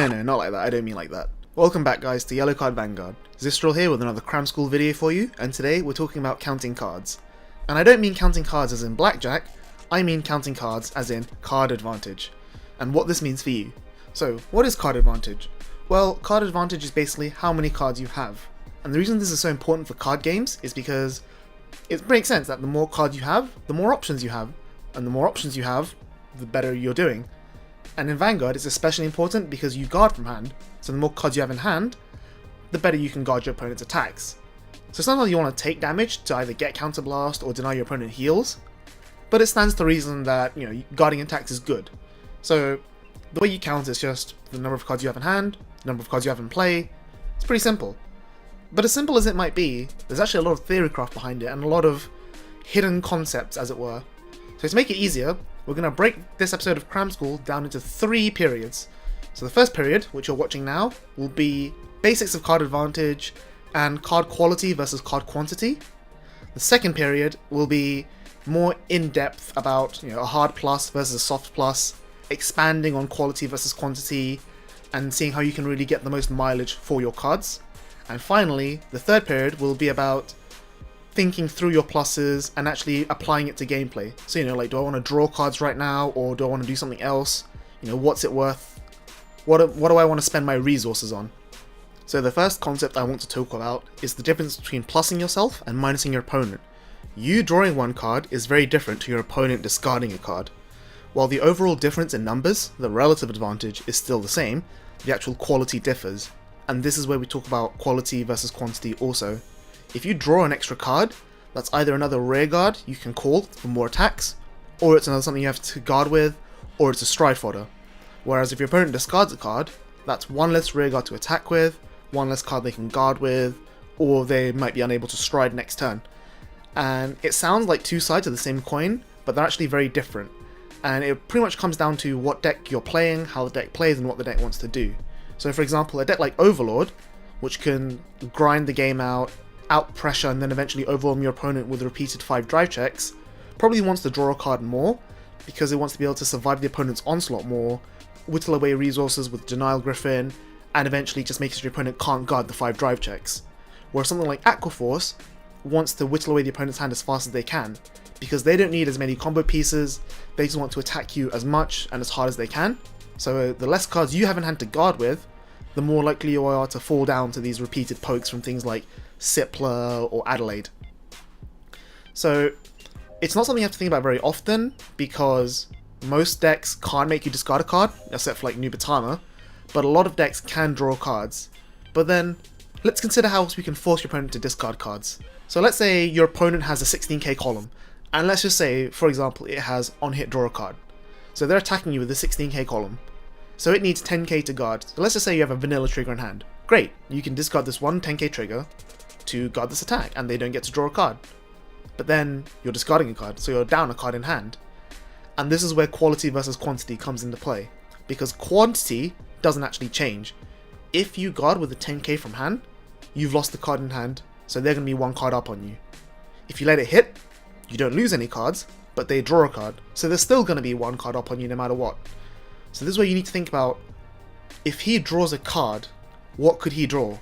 No, not like that. I don't mean like that. Welcome back, guys, to YellowCard Vanguard. Zystral here with another Cram School video for you, and today we're talking about counting cards. And I don't mean counting cards as in blackjack, I mean counting cards as in card advantage, and what this means for you. So, what is card advantage? Well, card advantage is basically how many cards you have. And the reason this is so important for card games is because it makes sense that the more cards you have, the more options you have, and the more options you have, the better you're doing. And in Vanguard, it's especially important because you guard from hand, so the more cards you have in hand, the better you can guard your opponent's attacks. So sometimes you want to take damage to either get counterblast or deny your opponent heals, but it stands to reason that, guarding attacks is good. So the way you count is just the number of cards you have in hand, the number of cards you have in play. It's pretty simple. But as simple as it might be, there's actually a lot of theorycraft behind it and a lot of hidden concepts, as it were. So to make it easier, we're going to break this episode of Cram School down into 3 periods. So the first period, which you're watching now, will be basics of card advantage and card quality versus card quantity. The second period will be more in-depth about a hard plus versus a soft plus, expanding on quality versus quantity, and seeing how you can really get the most mileage for your cards. And finally, the third period will be about thinking through your pluses and actually applying it to gameplay. So, like, do I want to draw cards right now, or do I want to do something else? What's it worth? What do I want to spend my resources on? So the first concept I want to talk about is the difference between plussing yourself and minusing your opponent. You drawing one card is very different to your opponent discarding a card. While the overall difference in numbers, the relative advantage, is still the same, the actual quality differs. And this is where we talk about quality versus quantity also. If you draw an extra card, that's either another rear guard you can call for more attacks, or it's another something you have to guard with, or it's a stride fodder. Whereas if your opponent discards a card, that's one less rear guard to attack with, one less card they can guard with, or they might be unable to stride next turn. And it sounds like two sides of the same coin, but they're actually very different. And it pretty much comes down to what deck you're playing, how the deck plays, and what the deck wants to do. So for example, a deck like Overlord, which can grind the game out pressure, and then eventually overwhelm your opponent with repeated 5 drive checks, probably wants to draw a card more, because it wants to be able to survive the opponent's onslaught more, whittle away resources with Denial Griffin, and eventually just make sure your opponent can't guard the 5 drive checks. Whereas something like Aquaforce wants to whittle away the opponent's hand as fast as they can, because they don't need as many combo pieces, they just want to attack you as much and as hard as they can. So the less cards you have in hand to guard with, the more likely you are to fall down to these repeated pokes from things like Sipler or Adelaide. So it's not something you have to think about very often, because most decks can't make you discard a card, except for like Nubatama, but a lot of decks can draw cards. But then, let's consider how else we can force your opponent to discard cards. So let's say your opponent has a 16k column, and let's just say, for example, it has on hit draw a card. So they're attacking you with a 16k column. So it needs 10k to guard. So let's just say you have a vanilla trigger in hand. Great, you can discard this one 10k trigger to guard this attack, and they don't get to draw a card. But then you're discarding a card, so you're down a card in hand. And this is where quality versus quantity comes into play, because quantity doesn't actually change. If you guard with a 10k from hand, you've lost the card in hand, so they're going to be 1 card up on you. If you let it hit, you don't lose any cards, but they draw a card, so they're still going to be 1 card up on you no matter what. So this is where you need to think about, if he draws a card, what could he draw?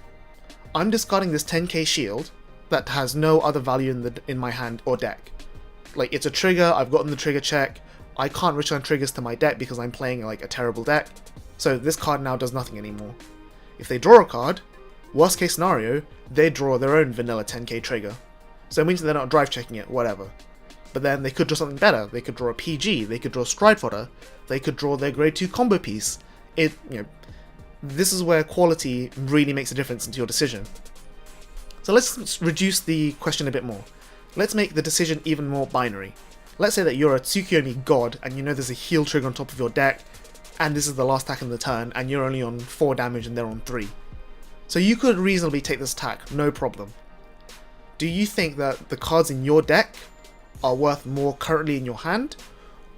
I'm discarding this 10k shield that has no other value in my hand or deck. Like, it's a trigger, I've gotten the trigger check, I can't return triggers to my deck because I'm playing like a terrible deck, so this card now does nothing anymore. If they draw a card, worst case scenario, they draw their own vanilla 10k trigger. So it means they're not drive checking it, whatever. But then they could draw something better. They could draw a PG, they could draw Stride Fodder, they could draw their grade 2 combo piece. This is where quality really makes a difference into your decision. So let's reduce the question a bit more. Let's make the decision even more binary. Let's say that you're a Tsukiyomi god and you know there's a heal trigger on top of your deck, and this is the last attack in the turn, and you're only on 4 damage and they're on 3. So you could reasonably take this attack, no problem. Do you think that the cards in your deck are worth more currently in your hand,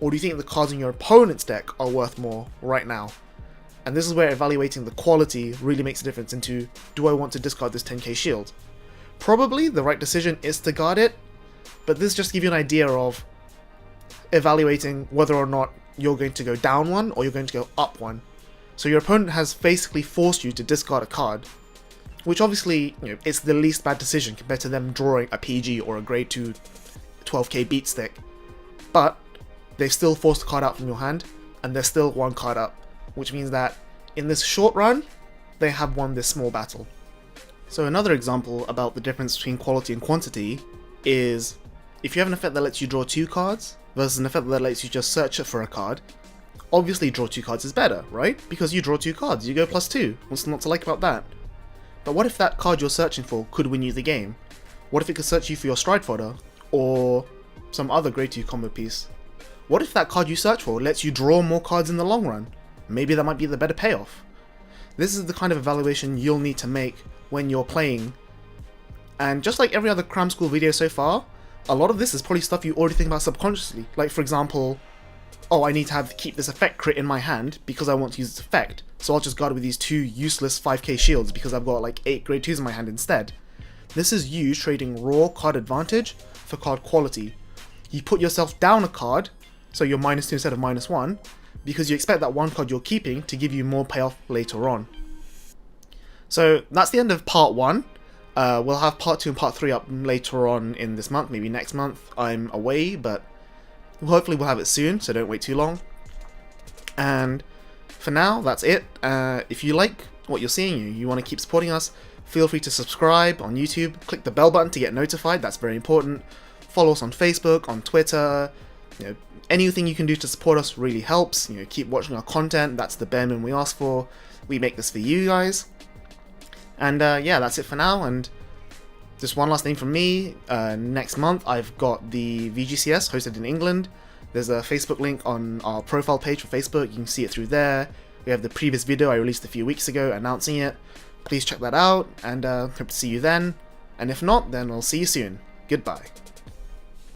or do you think the cards in your opponent's deck are worth more right now? And this is where evaluating the quality really makes a difference into, do I want to discard this 10k shield? Probably the right decision is to guard it, but this just gives you an idea of, evaluating whether or not you're going to go down one or you're going to go up one. So your opponent has basically forced you to discard a card, which obviously, it's the least bad decision compared to them drawing a PG or a grade 2 12k beat stick. But they've still forced a card out from your hand, and they're still one card up, which means that in this short run, they have won this small battle. So another example about the difference between quality and quantity is if you have an effect that lets you draw 2 cards versus an effect that lets you just search for a card, obviously draw 2 cards is better, right? Because you draw 2 cards, you go +2. What's not to like about that? But what if that card you're searching for could win you the game? What if it could search you for your stride fodder, or some other grade 2 combo piece? What if that card you search for lets you draw more cards in the long run? Maybe that might be the better payoff. This is the kind of evaluation you'll need to make when you're playing. And just like every other Cram School video so far, a lot of this is probably stuff you already think about subconsciously. Like, for example, oh, I need to keep this effect crit in my hand because I want to use this effect, so I'll just guard it with these 2 useless 5k shields because I've got like 8 grade 2s in my hand instead. This is you trading raw card advantage for card quality. You put yourself down a card, so you're -2 instead of -1, because you expect that one card you're keeping to give you more payoff later on. So that's the end of part 1. We'll have part 2 and part 3 up later on in this month, maybe next month. I'm away, but hopefully we'll have it soon, so don't wait too long. And for now, that's it. If you like what you're seeing, you want to keep supporting us, feel free to subscribe on YouTube, click the bell button to get notified, that's very important. Follow us on Facebook, on Twitter, anything you can do to support us really helps. Keep watching our content, that's the bare minimum we ask for. We make this for you guys. And yeah, that's it for now, and just one last thing from me. Next month I've got the VGCS hosted in England. There's a Facebook link on our profile page for Facebook, you can see it through there. We have the previous video I released a few weeks ago announcing it. Please check that out, and hope to see you then. And if not, then I'll see you soon. Goodbye.